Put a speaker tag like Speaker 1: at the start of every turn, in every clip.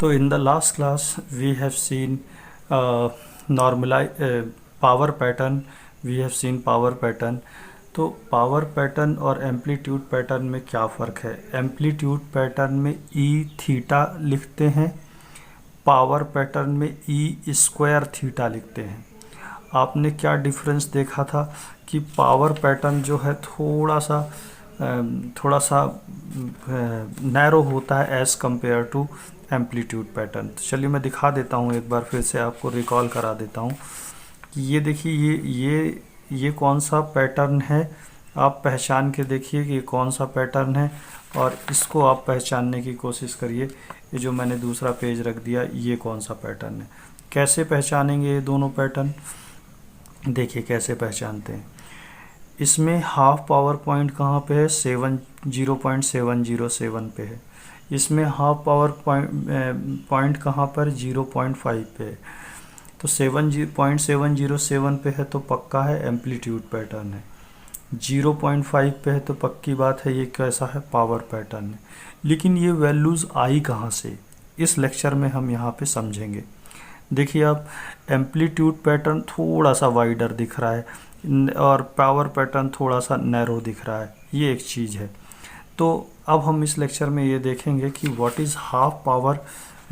Speaker 1: So in the last class we have seen normalize power pattern. We have seen power pattern. तो power pattern और amplitude pattern में क्या फ़र्क है? Amplitude pattern में E theta लिखते हैं, पावर पैटर्न में ई स्क्वायर थीटा लिखते हैं। आपने क्या डिफरेंस देखा था कि पावर पैटर्न जो है थोड़ा सा नैरो होता है as compare to amplitude pattern. तो चलिए मैं दिखा देता हूँ, एक बार फिर से आपको रिकॉल करा देता हूँ कि ये देखिए ये कौन सा पैटर्न है। आप पहचान के देखिए कि ये कौन सा पैटर्न है और इसको आप पहचानने की कोशिश करिए। ये जो मैंने दूसरा पेज रख दिया, ये कौन सा पैटर्न है। कैसे पहचानेंगे ये दोनों पैटर्न? देखिए कैसे पहचानते हैं। इसमें हाफ पावर पॉइंट कहाँ पे है? 0.707 पे है। इसमें हाफ पावर पॉइंट कहाँ पर? 0.5 पे है। तो 0.707 पे है तो पक्का है एम्पलीट्यूड पैटर्न है। 0.5 पे है तो पक्की बात है ये कैसा है? पावर पैटर्न है। लेकिन ये वैल्यूज़ आई कहाँ से? इस लेक्चर में हम यहाँ पे समझेंगे। देखिए आप, एम्पलीट्यूड पैटर्न थोड़ा सा वाइडर दिख रहा है और पावर पैटर्न थोड़ा सा नैरो दिख रहा है, ये एक चीज़ है। तो अब हम इस लेक्चर में ये देखेंगे कि what is half power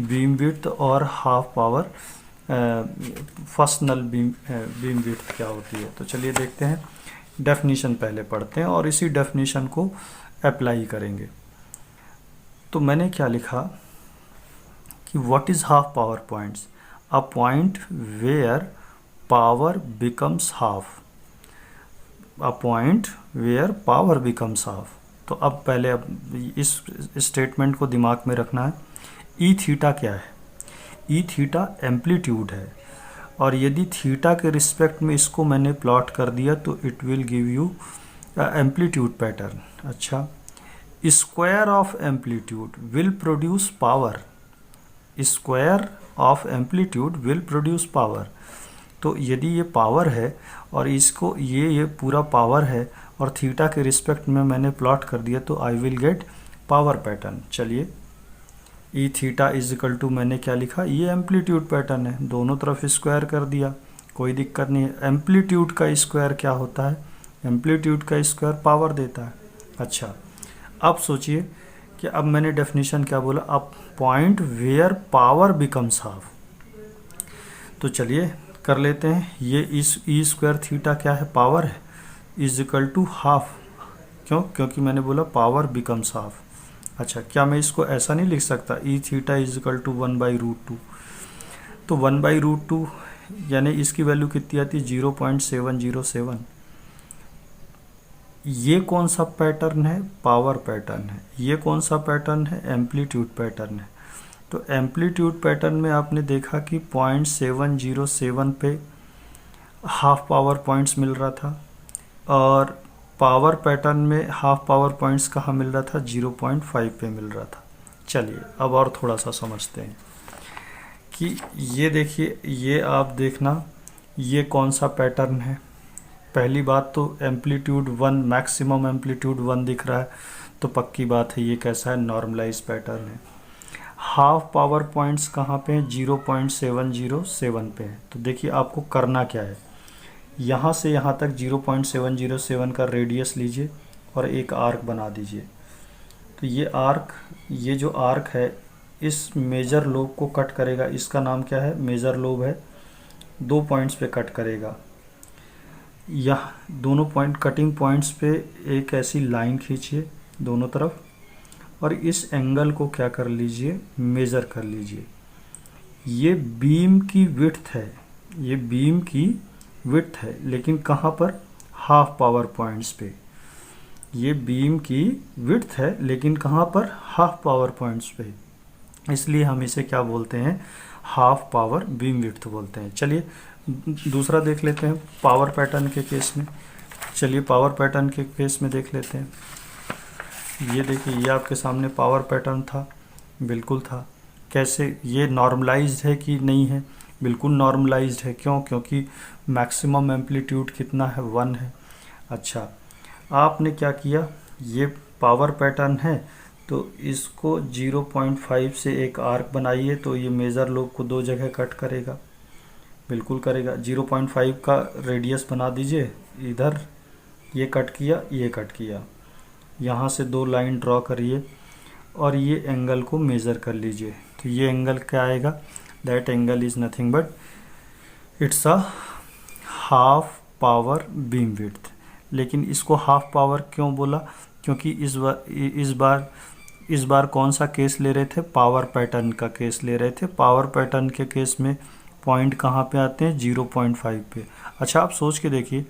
Speaker 1: beam width और half power first null beam width क्या होती है। तो चलिए देखते हैं, डेफिनीशन पहले पढ़ते हैं और इसी डेफिनीशन को अप्लाई करेंगे। तो मैंने क्या लिखा कि what is half power points? A point where power becomes half. A point where power becomes half. तो अब पहले इस स्टेटमेंट को दिमाग में रखना है। ई थीटा क्या है? ई थीटा एम्पलीट्यूड है और यदि थीटा के रिस्पेक्ट में इसको मैंने प्लॉट कर दिया तो it will give you amplitude pattern. अच्छा, square of amplitude will produce power. Square of amplitude will produce power. तो यदि ये पावर है और इसको ये पूरा पावर है और थीटा के रिस्पेक्ट में मैंने प्लॉट कर दिया तो I will get power pattern. चलिए, e theta is equal to मैंने क्या लिखा? ये एम्पलीट्यूड पैटर्न है, दोनों तरफ स्क्वायर कर दिया, कोई दिक्कत नहीं है। एम्पलीट्यूड का स्क्वायर क्या होता है? एम्पलीट्यूड का स्क्वायर पावर देता है। अच्छा, अब सोचिए कि अब मैंने डेफिनेशन क्या बोला? अब point where power becomes half. तो चलिए कर लेते हैं। ये इस ई स्क्वायर थीटा क्या है? पावर है, इज इक्वल टू हाफ। क्योंकि मैंने बोला पावर बिकम्स हाफ। अच्छा, क्या मैं इसको ऐसा नहीं लिख सकता? E theta is equal to 1/√2। तो 1/√2 यानी इसकी वैल्यू कितनी आती है? 0.707। ये कौन सा पैटर्न है? पावर पैटर्न है। ये कौन सा पैटर्न है? एम्पलीट्यूड पैटर्न है। तो एम्पलीट्यूड पैटर्न में आपने देखा कि 0.707 पे हाफ पावर पॉइंट्स मिल रहा था और पावर पैटर्न में हाफ पावर पॉइंट्स कहाँ मिल रहा था? 0.5 पे मिल रहा था। चलिए अब और थोड़ा सा समझते हैं कि ये देखिए, ये आप देखना, ये कौन सा पैटर्न है। पहली बात तो एम्पलीट्यूड 1, मैक्सिमम एम्पलीट्यूड 1 दिख रहा है तो पक्की बात है ये कैसा है? नॉर्मलाइज पैटर्न है। हाफ पावर पॉइंट्स कहाँ पे हैं? 0.707 पे है। तो देखिए आपको करना क्या है, यहाँ से यहाँ तक 0.707 का रेडियस लीजिए और एक आर्क बना दीजिए। तो ये जो आर्क है इस मेजर लोब को कट करेगा। इसका नाम क्या है? मेजर लोब है। 2 पॉइंट्स पे कट करेगा। यह दोनों कटिंग पॉइंट्स पे एक ऐसी लाइन खींचिए दोनों तरफ और इस एंगल को क्या कर लीजिए? मेज़र कर लीजिए। ये बीम की विड्थ है, ये बीम की विड्थ है, लेकिन कहाँ पर? हाफ पावर पॉइंट्स पे। ये बीम की विड्थ है लेकिन कहाँ पर? हाफ पावर पॉइंट्स पे। इसलिए हम इसे क्या बोलते हैं? हाफ पावर बीम विड्थ बोलते हैं। चलिए दूसरा देख लेते हैं पावर पैटर्न के केस में। चलिए पावर पैटर्न के केस में देख लेते हैं। ये देखिए, ये आपके सामने पावर पैटर्न था, बिल्कुल था। कैसे? ये नॉर्मलाइज्ड है कि नहीं है? बिल्कुल नॉर्मलाइज्ड है। क्योंकि मैक्सिमम एम्पलीट्यूड कितना है? 1 है। अच्छा, आपने क्या किया? ये पावर पैटर्न है तो इसको 0.5 से एक आर्क बनाइए तो ये मेजर लोब को 2 जगह कट करेगा, बिल्कुल करेगा। 0.5 का रेडियस बना दीजिए, इधर ये कट किया, ये कट किया, यहाँ से 2 लाइन ड्रॉ करिए और ये एंगल को मेज़र कर लीजिए। तो ये एंगल क्या आएगा? That angle is nothing but it's a half power beam width. लेकिन इसको हाफ पावर क्यों बोला? क्योंकि इस बार कौन सा केस ले रहे थे? पावर पैटर्न का केस ले रहे थे। पावर पैटर्न के केस में पॉइंट कहाँ पे आते हैं? 0.5 पे। अच्छा, आप सोच के देखिए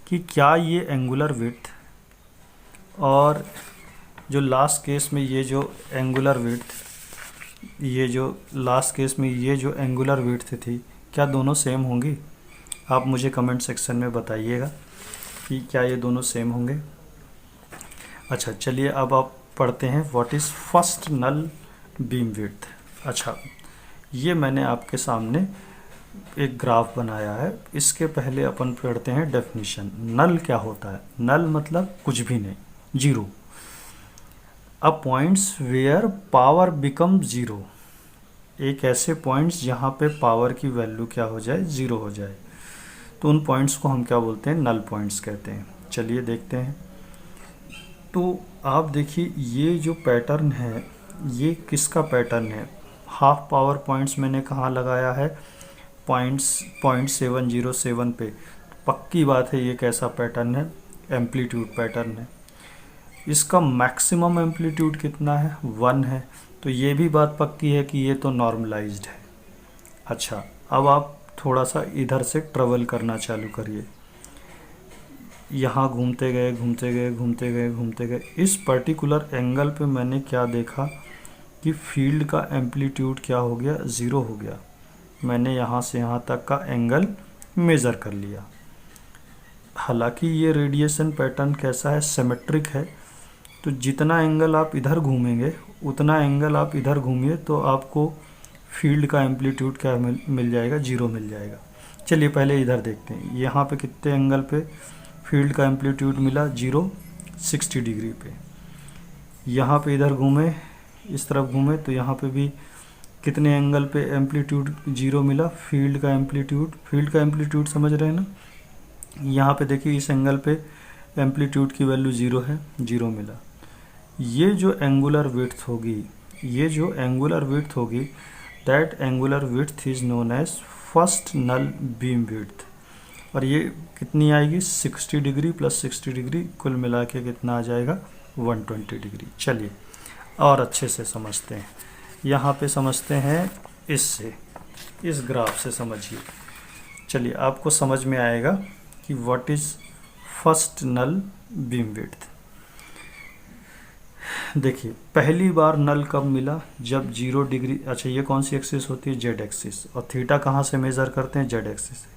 Speaker 1: कि क्या ये एंगुलर विड्थ और जो लास्ट केस में ये जो एंगुलर विड्थ, ये जो लास्ट केस में ये जो एंगुलर विड्थ थी, क्या दोनों सेम होंगी? आप मुझे कमेंट सेक्शन में बताइएगा कि क्या ये दोनों सेम होंगे। अच्छा, चलिए अब आप पढ़ते हैं what is first null beam width. अच्छा, ये मैंने आपके सामने एक ग्राफ बनाया है। इसके पहले अपन पढ़ते हैं डेफिनेशन। नल क्या होता है? नल मतलब कुछ भी नहीं, zero. A points where power become zero, एक ऐसे पॉइंट्स जहाँ पे पावर की वैल्यू क्या हो जाए? ज़ीरो हो जाए। तो उन पॉइंट्स को हम क्या बोलते हैं? नल पॉइंट्स कहते हैं। चलिए देखते हैं। तो आप देखिए ये जो पैटर्न है, ये किसका पैटर्न है? हाफ पावर पॉइंट्स मैंने कहाँ लगाया है? पॉइंट 707 पे। पक्की बात है ये कैसा पैटर्न है? एम्पलीट्यूड पैटर्न है। इसका मैक्सिमम एम्पलीट्यूड कितना है? 1 है। तो ये भी बात पक्की है कि ये तो नॉर्मलाइज्ड है। अच्छा, अब आप थोड़ा सा इधर से ट्रेवल करना चालू करिए। यहाँ घूमते गए घूमते गए घूमते गए घूमते गए, इस पर्टिकुलर एंगल पे मैंने क्या देखा कि फील्ड का एम्पलीट्यूड क्या हो गया? ज़ीरो हो गया। मैंने यहाँ से यहाँ तक का एंगल मेज़र कर लिया। हालांकि ये रेडिएशन पैटर्न कैसा है? सिमेट्रिक है। तो जितना एंगल आप इधर घूमेंगे उतना एंगल आप इधर घूमिए तो आपको फील्ड का एम्पलीट्यूड क्या मिल जाएगा? ज़ीरो मिल जाएगा। चलिए पहले इधर देखते हैं। यहाँ पे कितने एंगल पे फील्ड का एम्पलीट्यूड मिला? ज़ीरो, 60 डिग्री पे। यहाँ पे इधर घूमे, इस तरफ घूमे तो यहाँ पे भी कितने एंगल पे एम्पलीट्यूड ज़ीरो मिला? फील्ड का एम्पलीट्यूड समझ रहे हैं ना? यहाँ पे देखिए इस एंगल पे एम्पलीट्यूड की वैल्यू ज़ीरो है, ज़ीरो मिला। ये जो एंगुलर विड्थ होगी that angular width is known as first null beam width. और ये कितनी आएगी? 60 डिग्री प्लस 60 डिग्री, कुल मिला के कितना आ जाएगा? 120 डिग्री। चलिए और अच्छे से समझते हैं। यहाँ पे समझते हैं इससे, इस ग्राफ से समझिए। चलिए आपको समझ में आएगा कि what is first null beam width. देखिए पहली बार नल कब मिला? जब 0 डिग्री। अच्छा, ये कौन सी एक्सिस होती है? Z axis. और थीटा कहाँ से मेज़र करते हैं? जेड एक्सिस से।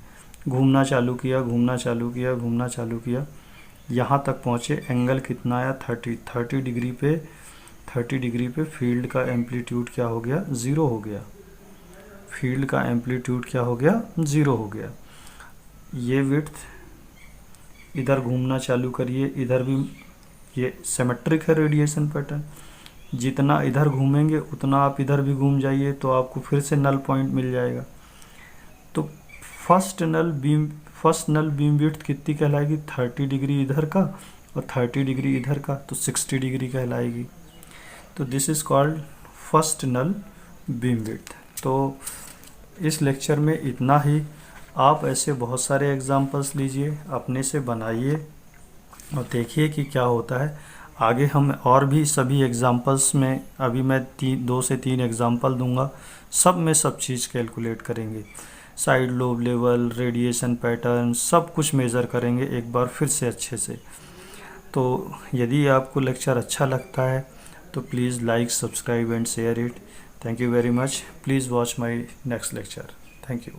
Speaker 1: घूमना चालू किया, घूमना चालू किया, घूमना चालू किया, यहाँ तक पहुँचे। एंगल कितना आया? 30 डिग्री पे। 30 डिग्री पे फील्ड का एम्पलीट्यूड क्या हो गया? ज़ीरो हो गया। फील्ड का एम्पलीट्यूड क्या हो गया? ज़ीरो हो गया। ये विड्थ, इधर घूमना चालू करिए, इधर भी ये सिमेट्रिक है रेडिएशन पैटर्न। जितना इधर घूमेंगे उतना आप इधर भी घूम जाइए तो आपको फिर से नल पॉइंट मिल जाएगा। तो फर्स्ट नल बीम विड्थ कितनी कहलाएगी? 30 डिग्री इधर का और 30 डिग्री इधर का, तो 60 डिग्री कहलाएगी। तो this is called first null beam width. तो इस लेक्चर में इतना ही। आप ऐसे बहुत सारे एग्जांपल्स लीजिए, अपने से बनाइए और देखिए कि क्या होता है। आगे हम और भी सभी एग्जांपल्स में, अभी मैं 2 से 3 एग्जांपल दूंगा, सब में सब चीज़ कैलकुलेट करेंगे। Side lobe level, radiation pattern, सब कुछ मेज़र करेंगे एक बार फिर से अच्छे से। तो यदि आपको लेक्चर अच्छा लगता है तो please like, subscribe and share it. Thank you very much. Please watch my next lecture. Thank you.